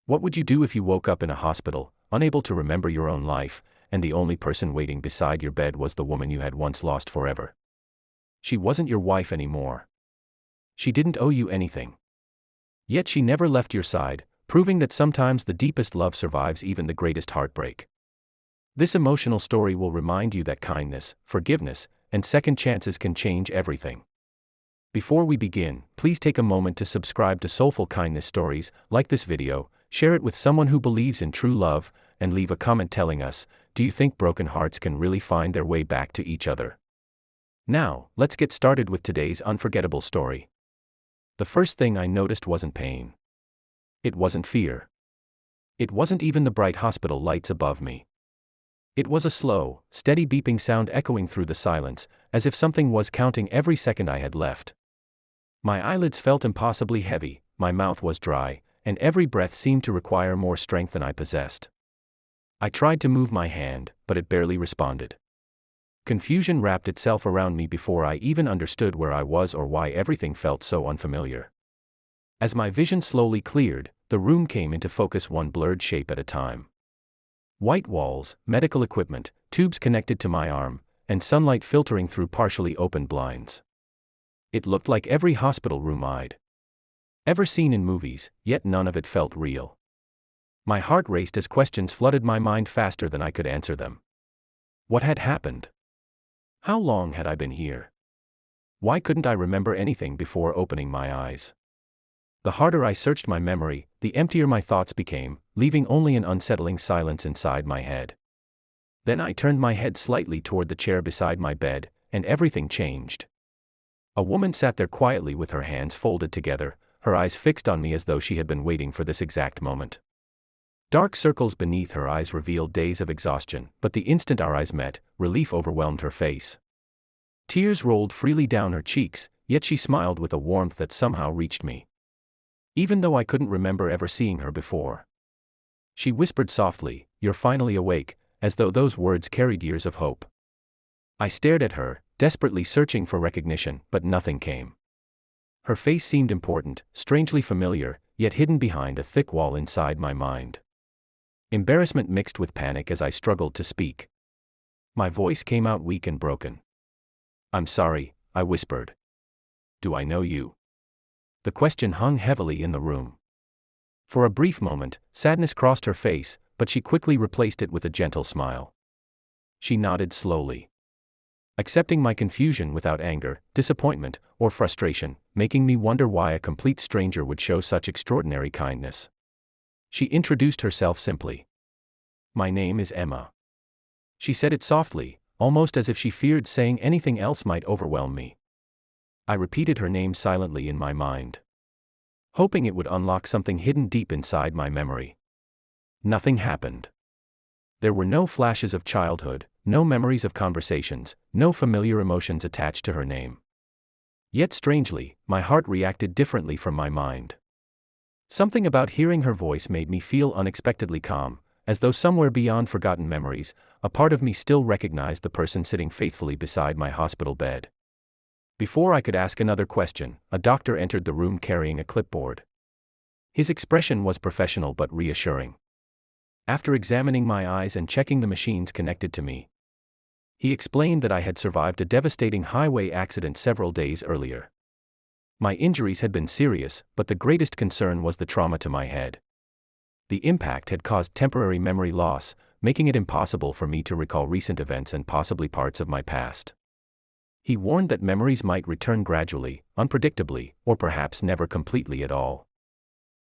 What would you do if you woke up in a hospital, unable to remember your own life, and the only person waiting beside your bed was the woman you had once lost forever? She wasn't your wife anymore. She didn't owe you anything. Yet she never left your side, proving that sometimes the deepest love survives even the greatest heartbreak. This emotional story will remind you that kindness, forgiveness, and second chances can change everything. Before we begin, please take a moment to subscribe to Soulful Kindness Stories, like this video, share it with someone who believes in true love, and leave a comment telling us, do you think broken hearts can really find their way back to each other? Now, let's get started with today's unforgettable story. The first thing I noticed wasn't pain. It wasn't fear. It wasn't even the bright hospital lights above me. It was a slow, steady beeping sound echoing through the silence, as if something was counting every second I had left. My eyelids felt impossibly heavy, my mouth was dry, and every breath seemed to require more strength than I possessed. I tried to move my hand, but it barely responded. Confusion wrapped itself around me before I even understood where I was or why everything felt so unfamiliar. As my vision slowly cleared, the room came into focus, one blurred shape at a time. White walls, medical equipment, tubes connected to my arm, and sunlight filtering through partially opened blinds. It looked like every hospital room I'd ever seen in movies, yet none of it felt real. My heart raced as questions flooded my mind faster than I could answer them. What had happened? How long had I been here? Why couldn't I remember anything before opening my eyes? The harder I searched my memory, the emptier my thoughts became, leaving only an unsettling silence inside my head. Then I turned my head slightly toward the chair beside my bed, and everything changed. A woman sat there quietly with her hands folded together, her eyes fixed on me as though she had been waiting for this exact moment. Dark circles beneath her eyes revealed days of exhaustion, but the instant our eyes met, relief overwhelmed her face. Tears rolled freely down her cheeks, yet she smiled with a warmth that somehow reached me. Even though I couldn't remember ever seeing her before. She whispered softly, "You're finally awake," as though those words carried years of hope. I stared at her, desperately searching for recognition, but nothing came. Her face seemed important, strangely familiar, yet hidden behind a thick wall inside my mind. Embarrassment mixed with panic as I struggled to speak. My voice came out weak and broken. "I'm sorry," I whispered. "Do I know you?" The question hung heavily in the room. For a brief moment, sadness crossed her face, but she quickly replaced it with a gentle smile. She nodded slowly, accepting my confusion without anger, disappointment, or frustration, making me wonder why a complete stranger would show such extraordinary kindness. She introduced herself simply. "My name is Emma." She said it softly, almost as if she feared saying anything else might overwhelm me. I repeated her name silently in my mind, hoping it would unlock something hidden deep inside my memory. Nothing happened. There were no flashes of childhood, no memories of conversations, no familiar emotions attached to her name. Yet strangely, my heart reacted differently from my mind. Something about hearing her voice made me feel unexpectedly calm, as though somewhere beyond forgotten memories, a part of me still recognized the person sitting faithfully beside my hospital bed. Before I could ask another question, a doctor entered the room carrying a clipboard. His expression was professional but reassuring. After examining my eyes and checking the machines connected to me, he explained that I had survived a devastating highway accident several days earlier. My injuries had been serious, but the greatest concern was the trauma to my head. The impact had caused temporary memory loss, making it impossible for me to recall recent events and possibly parts of my past. He warned that memories might return gradually, unpredictably, or perhaps never completely at all.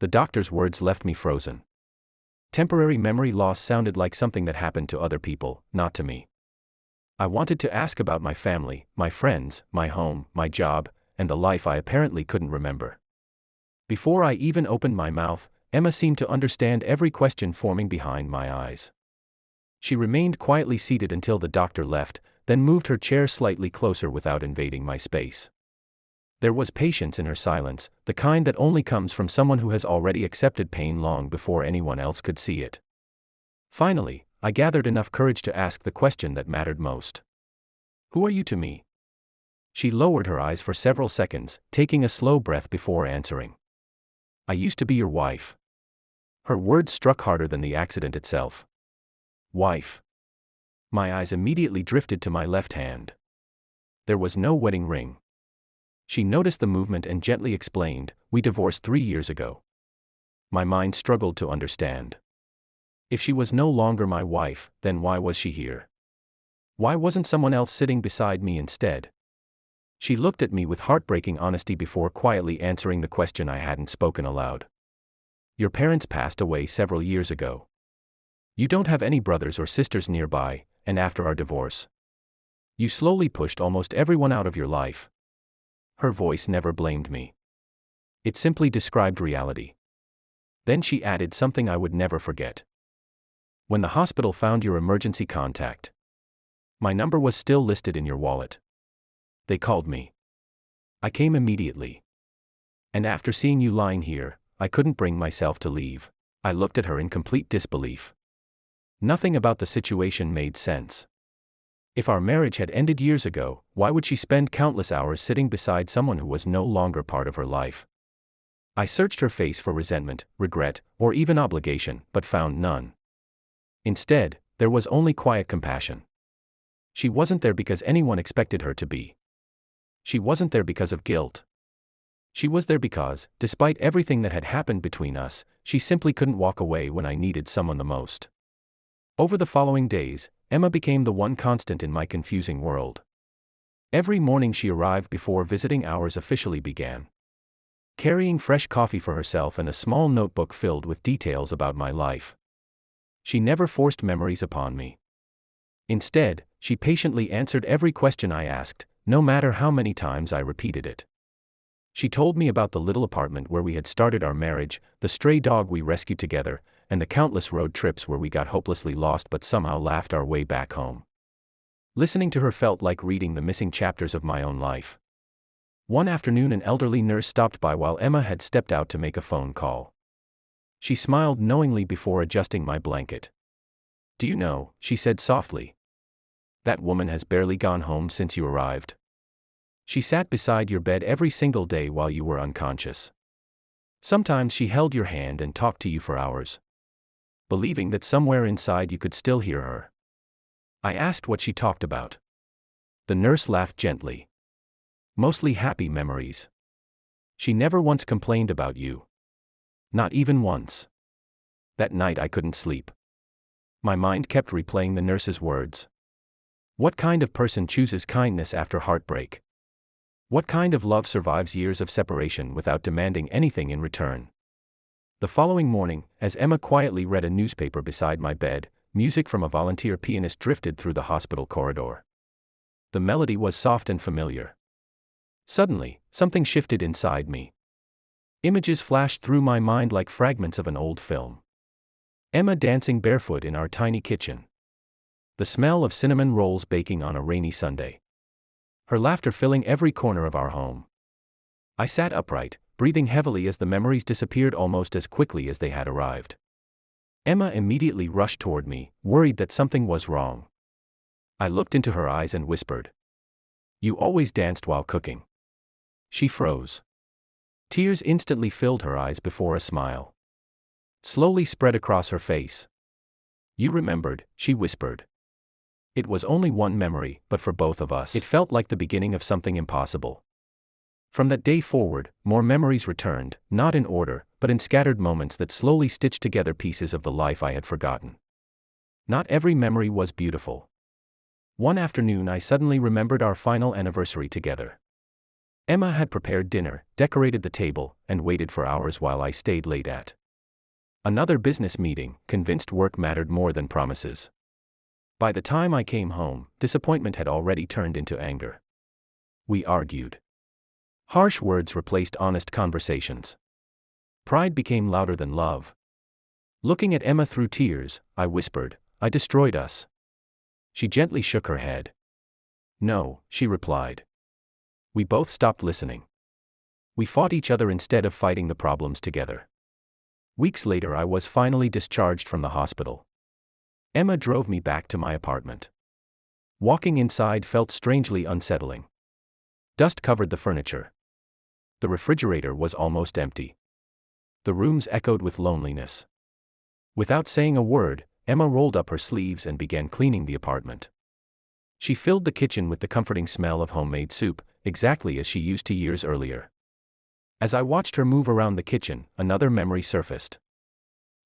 The doctor's words left me frozen. Temporary memory loss sounded like something that happened to other people, not to me. I wanted to ask about my family, my friends, my home, my job, and the life I apparently couldn't remember. Before I even opened my mouth, Emma seemed to understand every question forming behind my eyes. She remained quietly seated until the doctor left, then moved her chair slightly closer without invading my space. There was patience in her silence, the kind that only comes from someone who has already accepted pain long before anyone else could see it. Finally, I gathered enough courage to ask the question that mattered most. "Who are you to me?" She lowered her eyes for several seconds, taking a slow breath before answering. "I used to be your wife." Her words struck harder than the accident itself. Wife. My eyes immediately drifted to my left hand. There was no wedding ring. She noticed the movement and gently explained, "We divorced 3 years ago." My mind struggled to understand. If she was no longer my wife, then why was she here? Why wasn't someone else sitting beside me instead? She looked at me with heartbreaking honesty before quietly answering the question I hadn't spoken aloud. Your parents passed away several years ago. You don't have any brothers or sisters nearby, and after our divorce, you slowly pushed almost everyone out of your life. Her voice never blamed me. It simply described reality. Then she added something I would never forget. When the hospital found your emergency contact, my number was still listed in your wallet. They called me. I came immediately. And after seeing you lying here, I couldn't bring myself to leave. I looked at her in complete disbelief. Nothing about the situation made sense. If our marriage had ended years ago, why would she spend countless hours sitting beside someone who was no longer part of her life? I searched her face for resentment, regret, or even obligation, but found none. Instead, there was only quiet compassion. She wasn't there because anyone expected her to be. She wasn't there because of guilt. She was there because, despite everything that had happened between us, she simply couldn't walk away when I needed someone the most. Over the following days, Emma became the one constant in my confusing world. Every morning she arrived before visiting hours officially began, carrying fresh coffee for herself and a small notebook filled with details about my life. She never forced memories upon me. Instead, she patiently answered every question I asked, no matter how many times I repeated it. She told me about the little apartment where we had started our marriage, the stray dog we rescued together, and the countless road trips where we got hopelessly lost but somehow laughed our way back home. Listening to her felt like reading the missing chapters of my own life. One afternoon, an elderly nurse stopped by while Emma had stepped out to make a phone call. She smiled knowingly before adjusting my blanket. "Do you know," she said softly, "that woman has barely gone home since you arrived. She sat beside your bed every single day while you were unconscious. Sometimes she held your hand and talked to you for hours, believing that somewhere inside you could still hear her." I asked what she talked about. The nurse laughed gently. "Mostly happy memories. She never once complained about you. Not even once." That night I couldn't sleep. My mind kept replaying the nurse's words. What kind of person chooses kindness after heartbreak? What kind of love survives years of separation without demanding anything in return? The following morning, as Emma quietly read a newspaper beside my bed, music from a volunteer pianist drifted through the hospital corridor. The melody was soft and familiar. Suddenly, something shifted inside me. Images flashed through my mind like fragments of an old film. Emma dancing barefoot in our tiny kitchen. The smell of cinnamon rolls baking on a rainy Sunday. Her laughter filling every corner of our home. I sat upright, breathing heavily as the memories disappeared almost as quickly as they had arrived. Emma immediately rushed toward me, worried that something was wrong. I looked into her eyes and whispered, "You always danced while cooking." She froze. Tears instantly filled her eyes before a smile slowly spread across her face. "You remembered," she whispered. It was only one memory, but for both of us, it felt like the beginning of something impossible. From that day forward, more memories returned, not in order, but in scattered moments that slowly stitched together pieces of the life I had forgotten. Not every memory was beautiful. One afternoon I suddenly remembered our final anniversary together. Emma had prepared dinner, decorated the table, and waited for hours while I stayed late at another business meeting, convinced work mattered more than promises. By the time I came home, disappointment had already turned into anger. We argued. Harsh words replaced honest conversations. Pride became louder than love. Looking at Emma through tears, I whispered, "I destroyed us." She gently shook her head. "No," she replied. We both stopped listening. We fought each other instead of fighting the problems together. Weeks later I was finally discharged from the hospital. Emma drove me back to my apartment. Walking inside felt strangely unsettling. Dust covered the furniture. The refrigerator was almost empty. The rooms echoed with loneliness. Without saying a word, Emma rolled up her sleeves and began cleaning the apartment. She filled the kitchen with the comforting smell of homemade soup, exactly as she used to years earlier. As I watched her move around the kitchen, another memory surfaced.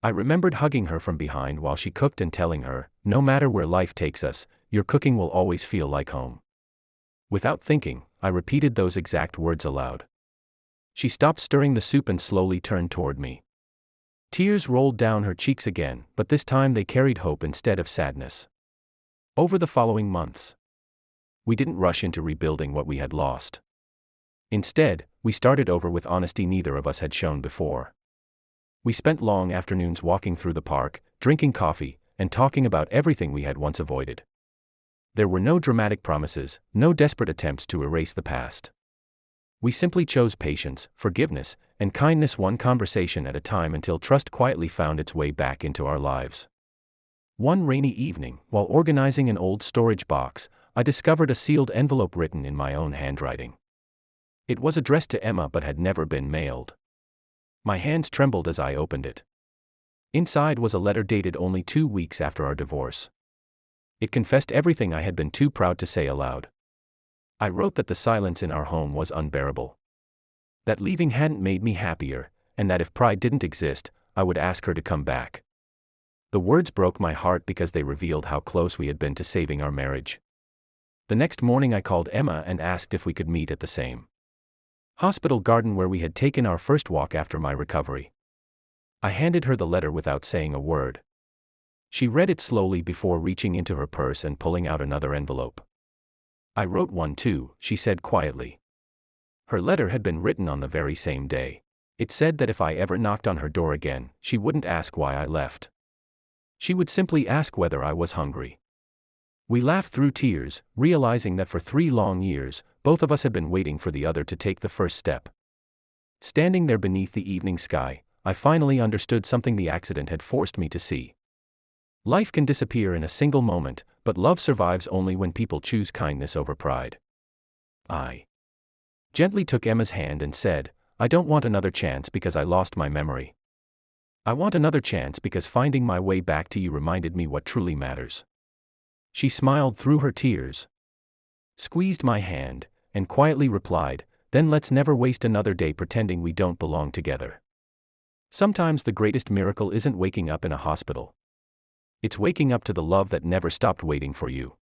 I remembered hugging her from behind while she cooked and telling her, "No matter where life takes us, your cooking will always feel like home." Without thinking, I repeated those exact words aloud. She stopped stirring the soup and slowly turned toward me. Tears rolled down her cheeks again, but this time they carried hope instead of sadness. Over the following months, we didn't rush into rebuilding what we had lost. Instead, we started over with honesty neither of us had shown before. We spent long afternoons walking through the park, drinking coffee, and talking about everything we had once avoided. There were no dramatic promises, no desperate attempts to erase the past. We simply chose patience, forgiveness, and kindness one conversation at a time until trust quietly found its way back into our lives. One rainy evening, while organizing an old storage box, I discovered a sealed envelope written in my own handwriting. It was addressed to Emma but had never been mailed. My hands trembled as I opened it. Inside was a letter dated only 2 weeks after our divorce. It confessed everything I had been too proud to say aloud. I wrote that the silence in our home was unbearable. That leaving hadn't made me happier, and that if pride didn't exist, I would ask her to come back. The words broke my heart because they revealed how close we had been to saving our marriage. The next morning I called Emma and asked if we could meet at the same hospital garden where we had taken our first walk after my recovery. I handed her the letter without saying a word. She read it slowly before reaching into her purse and pulling out another envelope. "I wrote one too," she said quietly. Her letter had been written on the very same day. It said that if I ever knocked on her door again, she wouldn't ask why I left. She would simply ask whether I was hungry. We laughed through tears, realizing that for 3 long years, both of us had been waiting for the other to take the first step. Standing there beneath the evening sky, I finally understood something the accident had forced me to see. Life can disappear in a single moment, but love survives only when people choose kindness over pride. I gently took Emma's hand and said, "I don't want another chance because I lost my memory. I want another chance because finding my way back to you reminded me what truly matters." She smiled through her tears, squeezed my hand, and quietly replied, "Then let's never waste another day pretending we don't belong together." Sometimes the greatest miracle isn't waking up in a hospital. It's waking up to the love that never stopped waiting for you.